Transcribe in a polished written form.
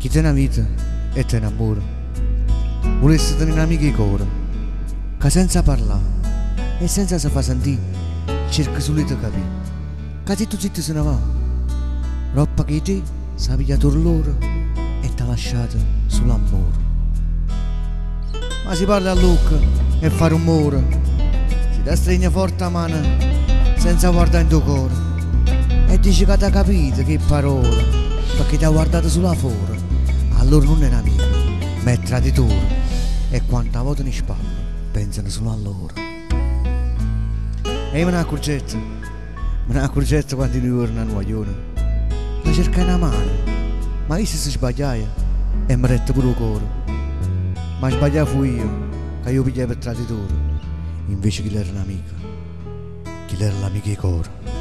Chi tiene una vita e te innamora. Volessi tenere un'amica di cuore, che senza parlare e senza si fa sentire, cerca solo di capire. Che se tu zitto se ne va, roppa che te si è pigliato loro e ti ha lasciato sull'amore. Ma si parla a Luca e fa rumore, si ti stringe forte la mano senza guardare in tuo cuore e dici che ti ha capito che parole, perché ti ha guardato sulla fuori. Allora non è un amico, ma è traditore, e quanta volta ne spalla pensano solo a loro. E me ne accorgetto quando mi torna a guaglione, mi cerca una mano, ma io si sbagliava e mi retta pure il cuore. Ma sbagliavo fu io, che io pigliavo per traditore, invece che era un'amica, che era l'amica di cuore.